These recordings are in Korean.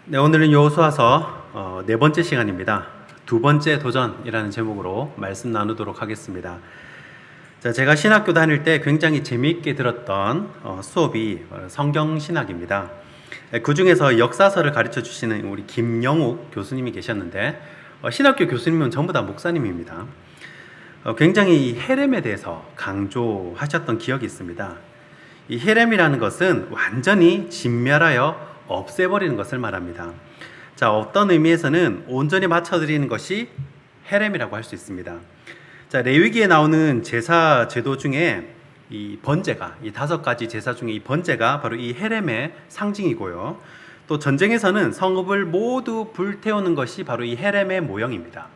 네, 오늘은 여호수아서 네 번째 시간입니다. 두 번째 도전이라는 제목으로 말씀 나누도록 하겠습니다. 자, 제가 신학교 다닐 때 굉장히 재미있게 들었던 수업이 성경 신학입니다. 그 중에서 역사서를 가르쳐 주시는 우리 김영욱 교수님이 계셨는데 신학교 교수님은 전부 다 목사님입니다. 굉장히 이 헤렘에 대해서 강조하셨던 기억이 있습니다. 이 헤렘이라는 것은 완전히 진멸하여 없애버리는 것을 말합니다. 자, 어떤 의미에서는 온전히 맞춰드리는 것이 헤렘이라고 할 수 있습니다. 자, 레위기에 나오는 제사 제도 중에 이 번제가, 이 5가지 제사 중에 이 번제가 바로 이 헤렘의 상징이고요. 또 전쟁에서는 성읍을 모두 불태우는 것이 바로 이 헤렘의 모형입니다.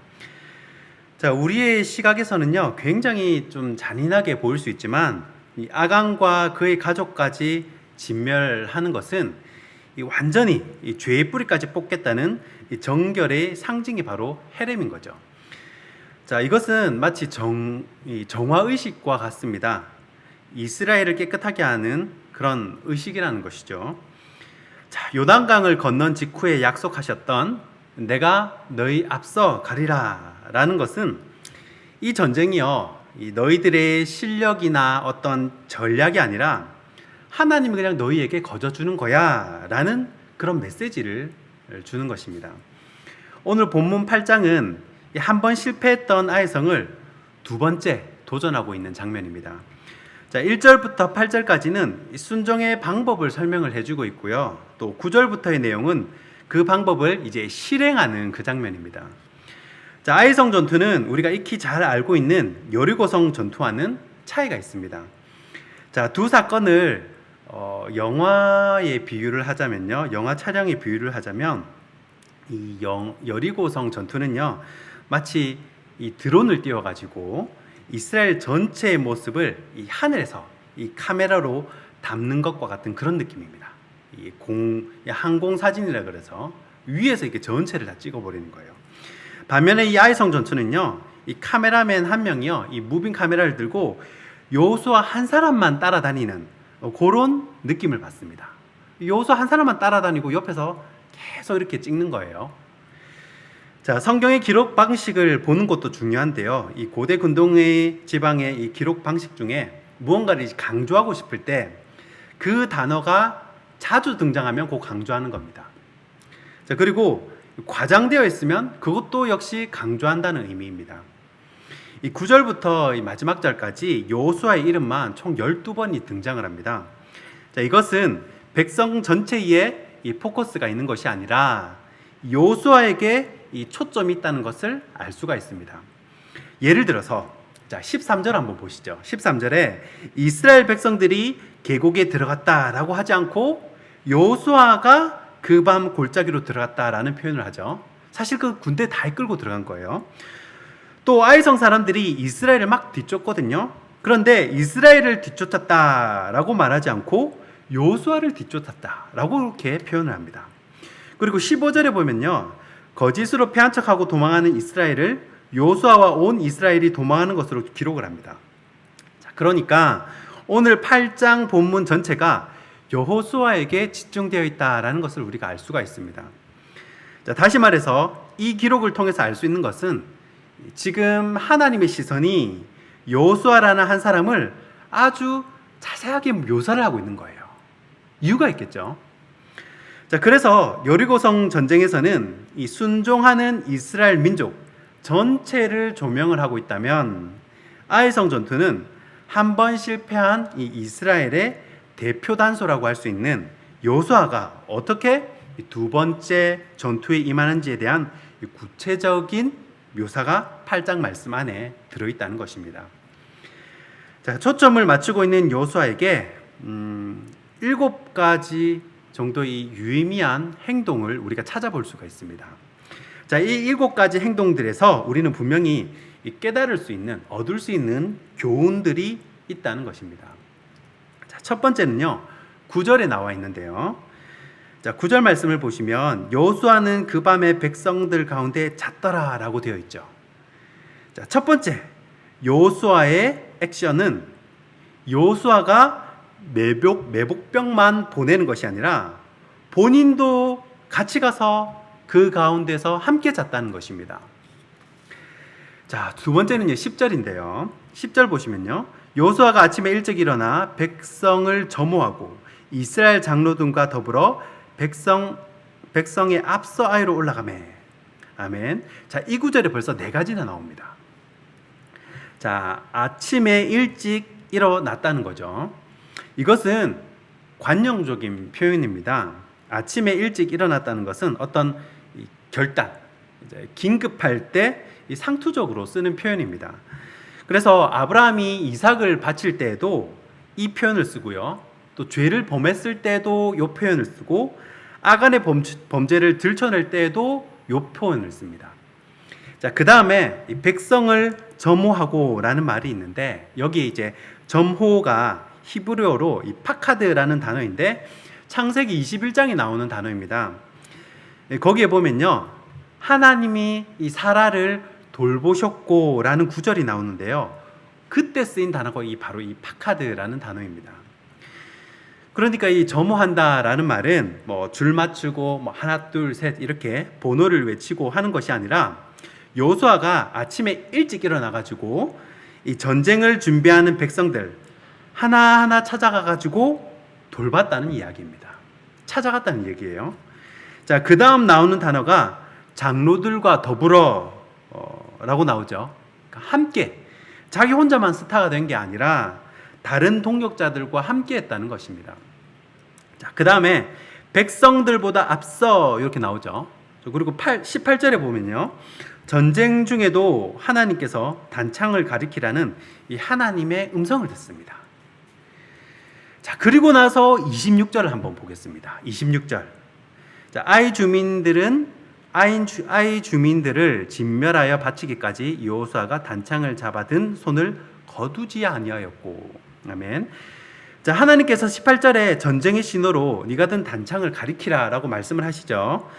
자, 우리의 시각에서는요, 굉장히 좀 잔인하게 보일 수 있지만 이 아간과 그의 가족까지 진멸하는 것은 이 완전히 이 죄의 뿌리까지 뽑겠다는 이 정결의 상징이 바로 헤렘인 거죠. 자, 이것은 마치 정화의식과 같습니다. 이스라엘을 깨끗하게 하는 그런 의식이라는 것이죠. 자, 요단강을 건넌 직후에 약속하셨던 내가 너희 앞서 가리라 라는 것은 이 전쟁이요, 이 너희들의 실력이나 어떤 전략이 아니라 하나님이 그냥 너희에게 거저주는 거야 라는 그런 메시지를 주는 것입니다. 오늘 본문 8장은 한 번 실패했던 아이성을 두 번째 도전하고 있는 장면입니다. 자, 1절부터 8절까지는 순종의 방법을 설명을 해주고 있고요. 또 9절부터의 내용은 그 방법을 이제 실행하는 그 장면입니다. 자, 아이성 전투는 우리가 익히 잘 알고 있는 여리고성 전투와는 차이가 있습니다. 자, 두 사건을 영화의 비유를 하자면요, 영화 촬영의 비유를 하자면 이 여리고성 전투는요, 마치 이 드론을 띄워가지고 이스라엘 전체의 모습을 이 하늘에서 이 카메라로 담는 것과 같은 그런 느낌입니다. 이 항공 사진이라 그래서 위에서 이렇게 전체를 다 찍어버리는 거예요. 반면에 이 아이성 전투는요, 이 카메라맨 한 명이요, 이 무빙 카메라를 들고 여호수아 한 사람만 따라다니는 그런 느낌을 받습니다. 여호수아 한 사람만 따라다니고 옆에서 계속 이렇게 찍는 거예요. 자, 성경의 기록 방식을 보는 것도 중요한데요. 이 고대 근동의 지방의 이 기록 방식 중에 무언가를 강조하고 싶을 때 그 단어가 자주 등장하면 그 강조하는 겁니다. 자, 그리고 과장되어 있으면 그것도 역시 강조한다는 의미입니다. 이 9절부터 이 마지막 절까지 여호수아의 이름만 총 12번이 등장을 합니다. 자, 이것은 백성 전체에 이 포커스가 있는 것이 아니라 여호수아에게 이 초점이 있다는 것을 알 수가 있습니다. 예를 들어서 자, 13절 한번 보시죠. 13절에 이스라엘 백성들이 계곡에 들어갔다라고 하지 않고 여호수아가 그 밤 골짜기로 들어갔다라는 표현을 하죠. 사실 그 군대 다 이끌고 들어간 거예요. 또 아이성 사람들이 이스라엘을 막 뒤쫓거든요. 그런데 이스라엘을 뒤쫓았다라고 말하지 않고 여호수아를 뒤쫓았다라고 이렇게 표현을 합니다. 그리고 15절에 보면요, 거짓으로 패한 척하고 도망하는 이스라엘을 여호수아와 온 이스라엘이 도망하는 것으로 기록을 합니다. 자, 그러니까 오늘 8장 본문 전체가 여호수아에게 집중되어 있다라는 것을 우리가 알 수가 있습니다. 자, 다시 말해서 이 기록을 통해서 알 수 있는 것은 지금 하나님의 시선이 여호수아라는 한 사람을 아주 자세하게 묘사를 하고 있는 거예요. 이유가 있겠죠. 자, 그래서 여리고성 전쟁에서는 이 순종하는 이스라엘 민족 전체를 조명을 하고 있다면 아이성 전투는 한 번 실패한 이 이스라엘의 대표 단소라고 할 수 있는 여호수아가 어떻게 두 번째 전투에 임하는지에 대한 구체적인 묘사가 8장 말씀 안에 들어있다는 것입니다. 자, 초점을 맞추고 있는 여호수아에게 7가지 정도의 유의미한 행동을 우리가 찾아볼 수가 있습니다. 자, 이 7가지 행동들에서 우리는 분명히 깨달을 수 있는, 얻을 수 있는 교훈들이 있다는 것입니다. 자, 첫 번째는요, 9절에 나와 있는데요. 자, 9절 말씀을 보시면 여호수아는 그 밤에 백성들 가운데 잤더라라고 되어 있죠. 자, 첫 번째 여호수아의 액션은 여호수아가 매복병만 보내는 것이 아니라 본인도 같이 가서 그 가운데서 함께 잤다는 것입니다. 자, 두 번째는요, 10절인데요. 10절 보시면요. 여호수아가 아침에 일찍 일어나 백성을 점호하고 이스라엘 장로들과 더불어 백성의 앞서 아이로 올라가매. 아멘. 자, 이 구절에 벌써 네 가지나 나옵니다. 자, 아침에 일찍 일어났다는 거죠. 이것은 관용적인 표현입니다. 아침에 일찍 일어났다는 것은 어떤 결단, 긴급할 때 상투적으로 쓰는 표현입니다. 그래서 아브라함이 이삭을 바칠 때에도 이 표현을 쓰고요. 또 죄를 범했을 때도 이 표현을 쓰고 아간의 범죄를 들춰낼 때에도 이 표현을 씁니다. 자, 그 다음에 백성을 점호하고라는 말이 있는데 여기에 이제 점호가 히브리어로 이 파카드라는 단어인데 창세기 21장에 나오는 단어입니다. 거기에 보면요, 하나님이 이 사라를 돌보셨고라는 구절이 나오는데요. 그때 쓰인 단어가 바로 이 파카드라는 단어입니다. 그러니까 이 점호한다라는 말은 뭐 줄 맞추고 뭐 하나 둘 셋 이렇게 번호를 외치고 하는 것이 아니라 여호수아가 아침에 일찍 일어나 가지고 이 전쟁을 준비하는 백성들 하나하나 찾아가 가지고 돌봤다는 이야기입니다. 찾아갔다는 얘기예요. 자, 그 다음 나오는 단어가 장로들과 더불어 라고 나오죠. 그러니까 함께, 자기 혼자만 스타가 된 게 아니라 다른 동역자들과 함께 했다는 것입니다. 자, 그 다음에 백성들보다 앞서 이렇게 나오죠. 그리고 18절에 보면요, 전쟁 중에도 하나님께서 단창을 가리키라는 이 하나님의 음성을 듣습니다. 자, 그리고 나서 26절을 한번 보겠습니다. 26절. 자, 아이 주민들을 진멸하여 바치기까지 여호수아가 단창을 잡아든 손을 거두지 아니하였고. 아멘. 자, 하나님께서 18절에 전쟁의 신호로 네가 든 단창을 가리키라라고 말씀을 하시죠.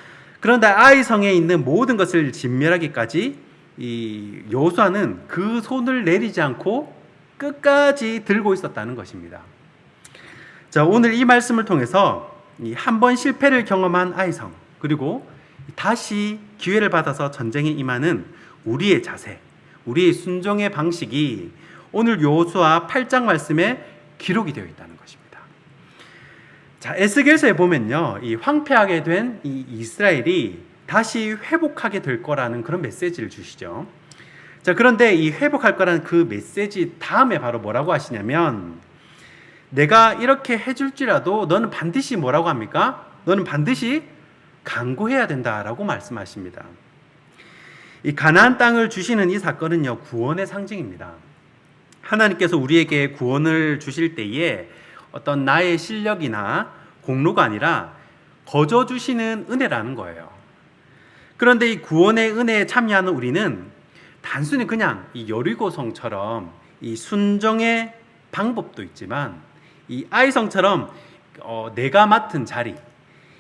그런데 아이 성에 있는 모든 것을 진멸하기까지 이 여호수아는 그 손을 내리지 않고 끝까지 들고 있었다는 것입니다. 자, 오늘 이 말씀을 통해서 한 번 실패를 경험한 아이성, 그리고 다시 기회를 받아서 전쟁에 임하는 우리의 자세, 우리의 순종의 방식이 오늘 여호수아 8장 말씀에 기록이 되어 있다는 것입니다. 자, 에스겔서에 보면요, 이 황폐하게 된 이 이스라엘이 다시 회복하게 될 거라는 그런 메시지를 주시죠. 자, 그런데 이 회복할 거라는 그 메시지 다음에 바로 뭐라고 하시냐면, 내가 이렇게 해줄지라도 너는 반드시 뭐라고 합니까? 너는 반드시 강구해야 된다라고 말씀하십니다. 이 가나안 땅을 주시는 이 사건은요, 구원의 상징입니다. 하나님께서 우리에게 구원을 주실 때에 어떤 나의 실력이나 공로가 아니라 거저 주시는 은혜라는 거예요. 그런데 이 구원의 은혜에 참여하는 우리는 단순히 그냥 이 여리고성처럼 이 순종의 방법도 있지만 이 아이성처럼 내가 맡은 자리,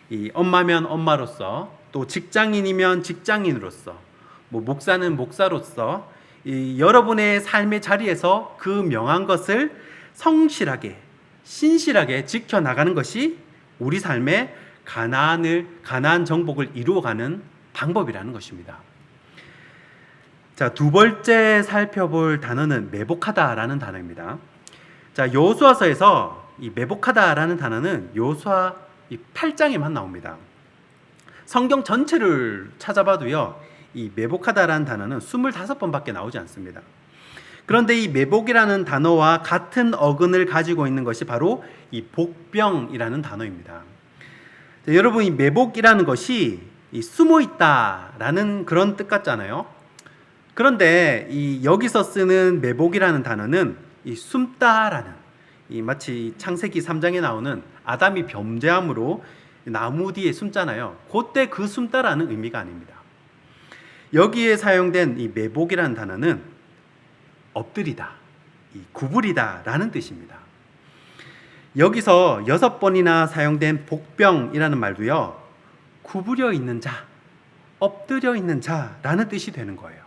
이 엄마면 엄마로서, 또 직장인이면 직장인으로서, 뭐 목사는 목사로서 이 여러분의 삶의 자리에서 그 명한 것을 성실하게, 신실하게 지켜나가는 것이 우리 삶의 가나안 정복을 이루어가는 방법이라는 것입니다. 자, 두 번째 살펴볼 단어는 매복하다라는 단어입니다. 자, 여호수아서에서 이 매복하다라는 단어는 여호수아 8장에만 나옵니다. 성경 전체를 찾아봐도요, 이 매복하다라는 단어는 25번밖에 나오지 않습니다. 그런데 이 매복이라는 단어와 같은 어근을 가지고 있는 것이 바로 이 복병이라는 단어입니다. 자, 여러분, 이 매복이라는 것이 이 숨어 있다라는 그런 뜻 같잖아요. 그런데 이 여기서 쓰는 매복이라는 단어는 이 숨다라는, 이 마치 창세기 3장에 나오는 아담이 범죄함으로 나무 뒤에 숨잖아요. 그때 그 숨다라는 의미가 아닙니다. 여기에 사용된 이 매복이라는 단어는 엎드리다, 이 구부리다 라는 뜻입니다. 여기서 6번이나 사용된 복병이라는 말도요, 구부려 있는 자, 엎드려 있는 자라는 뜻이 되는 거예요.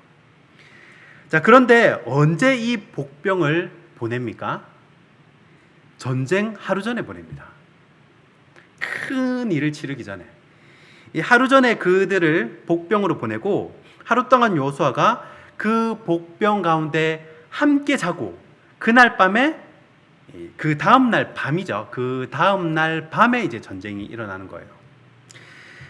자, 그런데 언제 이 복병을 보냅니까? 전쟁 하루 전에 보냅니다. 큰 일을 치르기 전에. 이 하루 전에 그들을 복병으로 보내고 하루 동안 여호수아가 그 복병 가운데 함께 자고 그날 밤에 그 다음 날 밤이죠. 그 다음 날 밤에 이제 전쟁이 일어나는 거예요.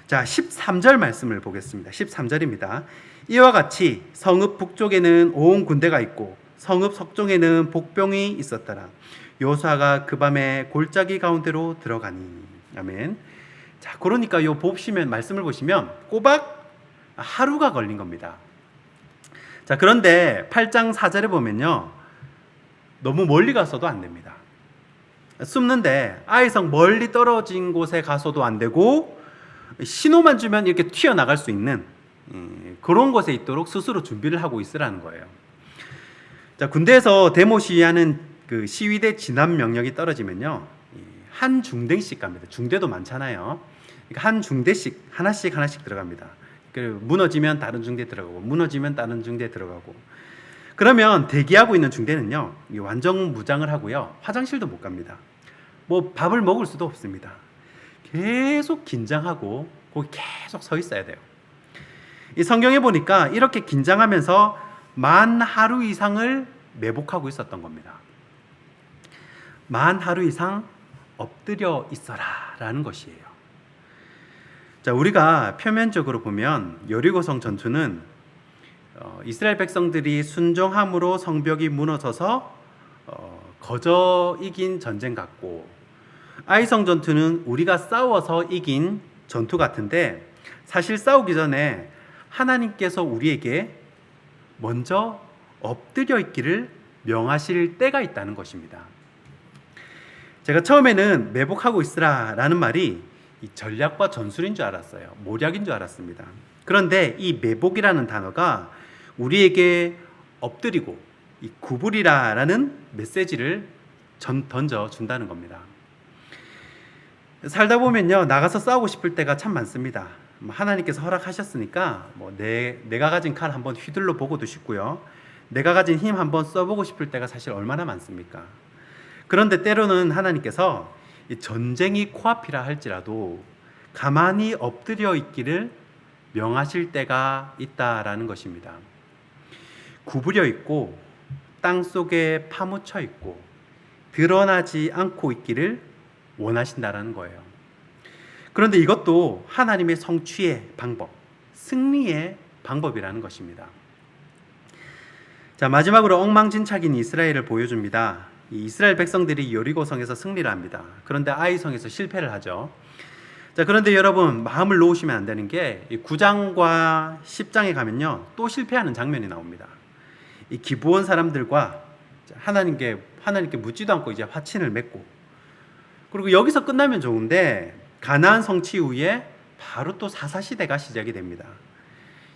자, 13절 말씀을 보겠습니다. 13절입니다. 이와 같이 성읍 북쪽에는 온 군대가 있고 성읍 서쪽에는 복병이 있었더라. 여호수아가 그 밤에 골짜기 가운데로 들어가니. 아멘. 자, 그러니까 요 보시면 말씀을 보시면 꼬박 하루가 걸린 겁니다. 자, 그런데 8장 4절에 보면요. 너무 멀리 가서도 안 됩니다. 숨는데 아이성 멀리 떨어진 곳에 가서도 안 되고 신호만 주면 이렇게 튀어나갈 수 있는 그런 곳에 있도록 스스로 준비를 하고 있으라는 거예요. 자, 군대에서 데모 시위하는 그 시위대 진압 명령이 떨어지면요. 한 중대씩 갑니다. 중대도 많잖아요. 그러니까 한 중대씩 하나씩 들어갑니다. 무너지면 다른 중대 들어가고 무너지면 다른 중대 들어가고 그러면 대기하고 있는 중대는요. 완전 무장을 하고요. 화장실도 못 갑니다. 뭐 밥을 먹을 수도 없습니다. 계속 긴장하고 거기 계속 서 있어야 돼요. 이 성경에 보니까 이렇게 긴장하면서 만 하루 이상을 매복하고 있었던 겁니다. 만 하루 이상 엎드려 있어라 라는 것이에요. 자, 우리가 표면적으로 보면 여리고성 전투는 이스라엘 백성들이 순종함으로 성벽이 무너져서 거저 이긴 전쟁 같고 아이성 전투는 우리가 싸워서 이긴 전투 같은데 사실 싸우기 전에 하나님께서 우리에게 먼저 엎드려 있기를 명하실 때가 있다는 것입니다. 제가 처음에는 매복하고 있으라 라는 말이 이 전략과 전술인 줄 알았어요. 모략인 줄 알았습니다. 그런데 이 매복이라는 단어가 우리에게 엎드리고 이 구부리라 라는 메시지를 던져 준다는 겁니다. 살다 보면요, 나가서 싸우고 싶을 때가 참 많습니다. 하나님께서 허락하셨으니까 내가 가진 칼 한번 휘둘러 보고도 싶고요, 내가 가진 힘 한번 써보고 싶을 때가 사실 얼마나 많습니까? 그런데 때로는 하나님께서 이 전쟁이 코앞이라 할지라도 가만히 엎드려 있기를 명하실 때가 있다라는 것입니다. 구부려 있고 땅 속에 파묻혀 있고 드러나지 않고 있기를 원하신다라는 거예요. 그런데 이것도 하나님의 성취의 방법, 승리의 방법이라는 것입니다. 자, 마지막으로 엉망진창인 이스라엘을 보여줍니다. 이 이스라엘 백성들이 여리고성에서 승리를 합니다. 그런데 아이성에서 실패를 하죠. 자, 그런데 여러분 마음을 놓으시면 안 되는 게 9장과 10장에 가면요, 또 실패하는 장면이 나옵니다. 이 기브온 사람들과 하나님께 묻지도 않고 이제 화친을 맺고, 그리고 여기서 끝나면 좋은데 가나안 성취 이후에 바로 또 사사시대가 시작이 됩니다.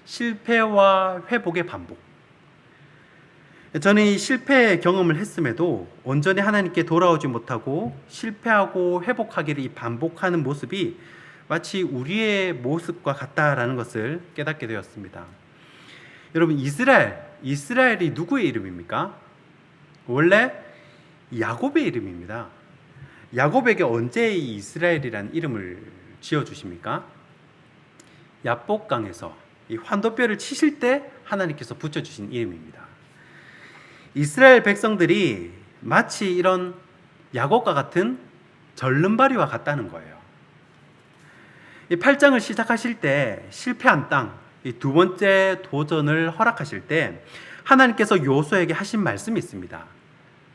실패와 회복의 반복. 저는 이 실패 경험을 했음에도 온전히 하나님께 돌아오지 못하고 실패하고 회복하기를 이 반복하는 모습이 마치 우리의 모습과 같다라는 것을 깨닫게 되었습니다. 여러분, 이스라엘이 누구의 이름입니까? 원래 야곱의 이름입니다. 야곱에게 언제 이 이스라엘이라는 이름을 지어주십니까? 야복강에서 이 환도뼈를 치실 때 하나님께서 붙여주신 이름입니다. 이스라엘 백성들이 마치 이런 야곱과 같은 절름발이와 같다는 거예요. 이 8장을 시작하실 때 실패한 땅, 이 두 번째 도전을 허락하실 때 하나님께서 여호수아에게 하신 말씀이 있습니다.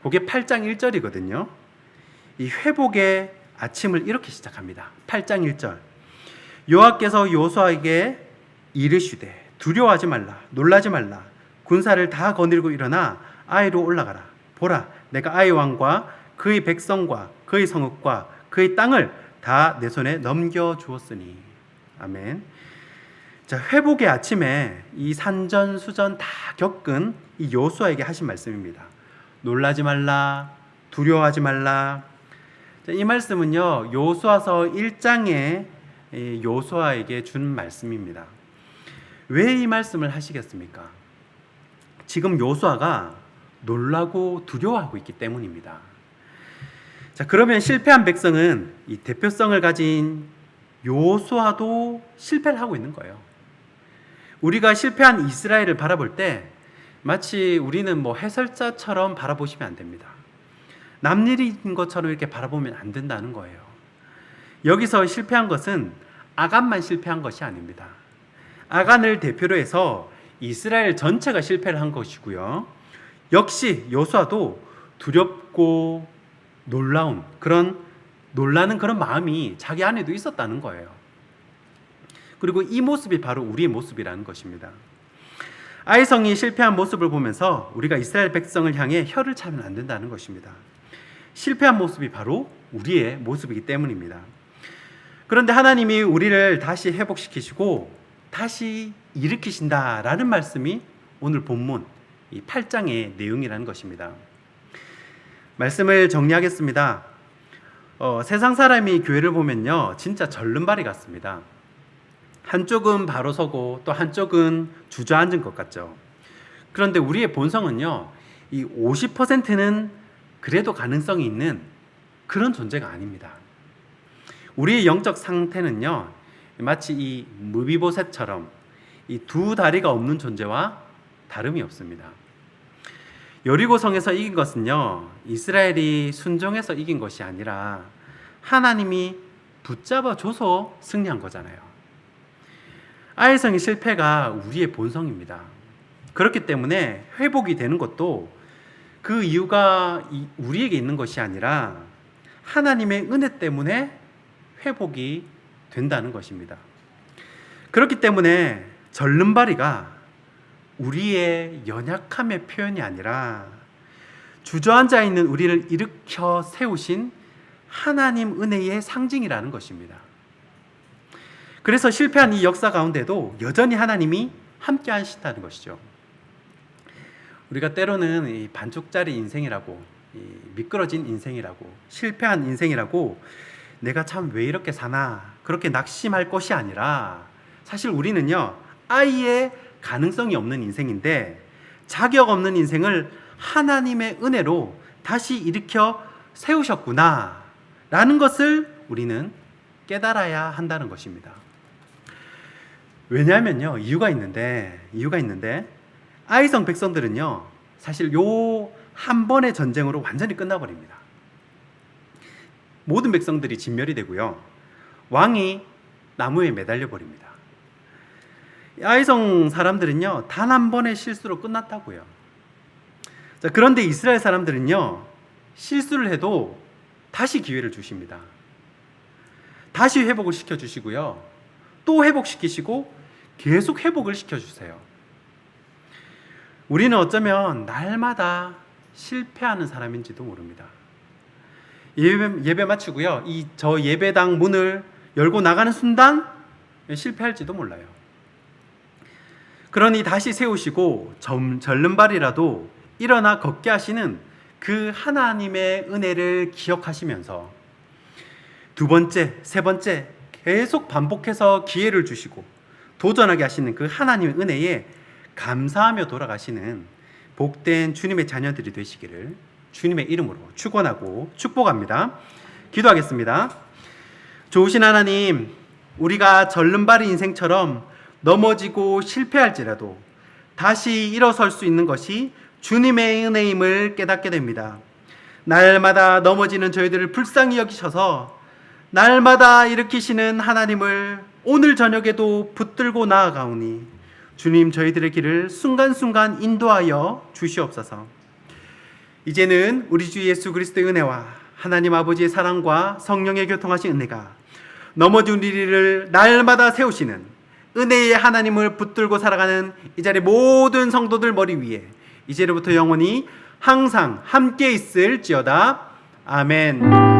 그게 8장 1절이거든요. 이 회복의 아침을 이렇게 시작합니다. 8장 1절. 여호와께서 여호수아에게 이르시되 두려워하지 말라, 놀라지 말라. 군사를 다 거느리고 일어나 아이로 올라가라. 보라, 내가 아이 왕과 그의 백성과 그의 성읍과 그의 땅을 다 내 손에 넘겨주었으니. 아멘. 자, 회복의 아침에 이 산전수전 다 겪은 이 여호수아에게 하신 말씀입니다. 놀라지 말라, 두려워하지 말라. 자, 이 말씀은요, 여호수아서 1장에 여호수아에게 준 말씀입니다. 왜 이 말씀을 하시겠습니까? 지금 여호수아가 놀라고 두려워하고 있기 때문입니다. 자, 그러면 실패한 백성은 이 대표성을 가진 여호수아도 실패를 하고 있는 거예요. 우리가 실패한 이스라엘을 바라볼 때 마치 우리는 뭐 해설자처럼 바라보시면 안 됩니다. 남일인 것처럼 이렇게 바라보면 안 된다는 거예요. 여기서 실패한 것은 아간만 실패한 것이 아닙니다. 아간을 대표로 해서 이스라엘 전체가 실패를 한 것이고요. 역시 여호수아도 두렵고 놀라는 그런 마음이 자기 안에도 있었다는 거예요. 그리고 이 모습이 바로 우리의 모습이라는 것입니다. 아이성이 실패한 모습을 보면서 우리가 이스라엘 백성을 향해 혀를 차면 안 된다는 것입니다. 실패한 모습이 바로 우리의 모습이기 때문입니다. 그런데 하나님이 우리를 다시 회복시키시고 다시 일으키신다라는 말씀이 오늘 본문 이 8장의 내용이라는 것입니다. 말씀을 정리하겠습니다. 세상 사람이 교회를 보면요, 진짜 절름발이 같습니다. 한쪽은 바로 서고 또 한쪽은 주저앉은 것 같죠. 그런데 우리의 본성은요, 이 50%는 그래도 가능성이 있는 그런 존재가 아닙니다. 우리의 영적 상태는요, 마치 이 무비보셋처럼 이 두 다리가 없는 존재와 다름이 없습니다. 여리고성에서 이긴 것은요, 이스라엘이 순종해서 이긴 것이 아니라 하나님이 붙잡아 줘서 승리한 거잖아요. 아이성의 실패가 우리의 본성입니다. 그렇기 때문에 회복이 되는 것도 그 이유가 우리에게 있는 것이 아니라 하나님의 은혜 때문에 회복이 된다는 것입니다. 그렇기 때문에 절름발이가 우리의 연약함의 표현이 아니라 주저앉아 있는 우리를 일으켜 세우신 하나님 은혜의 상징이라는 것입니다. 그래서 실패한 이 역사 가운데도 여전히 하나님이 함께 하신다는 것이죠. 우리가 때로는 이 반쪽짜리 인생이라고, 이 미끄러진 인생이라고, 실패한 인생이라고 내가 참 왜 이렇게 사나 그렇게 낙심할 것이 아니라 사실 우리는요, 아예 가능성이 없는 인생인데 자격 없는 인생을 하나님의 은혜로 다시 일으켜 세우셨구나 라는 것을 우리는 깨달아야 한다는 것입니다. 왜냐하면요, 이유가 있는데 아이성 백성들은요, 사실 요 한 번의 전쟁으로 완전히 끝나버립니다. 모든 백성들이 진멸이 되고요, 왕이 나무에 매달려 버립니다. 아이성 사람들은요, 단 한 번의 실수로 끝났다고요. 자, 그런데 이스라엘 사람들은요, 실수를 해도 다시 기회를 주십니다. 다시 회복을 시켜주시고요, 또 회복시키시고 계속 회복을 시켜주세요. 우리는 어쩌면 날마다 실패하는 사람인지도 모릅니다. 예배 마치고요, 저 예배당 문을 열고 나가는 순간 실패할지도 몰라요. 그러니 다시 세우시고 절름발이라도 일어나 걷게 하시는 그 하나님의 은혜를 기억하시면서 두 번째, 세 번째 계속 반복해서 기회를 주시고 도전하게 하시는 그 하나님의 은혜에 감사하며 돌아가시는 복된 주님의 자녀들이 되시기를 주님의 이름으로 축원하고 축복합니다. 기도하겠습니다. 좋으신 하나님, 우리가 절름발이 인생처럼 넘어지고 실패할지라도 다시 일어설 수 있는 것이 주님의 은혜임을 깨닫게 됩니다. 날마다 넘어지는 저희들을 불쌍히 여기셔서 날마다 일으키시는 하나님을 오늘 저녁에도 붙들고 나아가오니 주님, 저희들의 길을 순간순간 인도하여 주시옵소서. 이제는 우리 주 예수 그리스도의 은혜와 하나님 아버지의 사랑과 성령의 교통하신 은혜가 넘어진 우리를 날마다 세우시는 은혜의 하나님을 붙들고 살아가는 이 자리 모든 성도들 머리 위에 이제로부터 영원히 항상 함께 있을지어다. 아멘.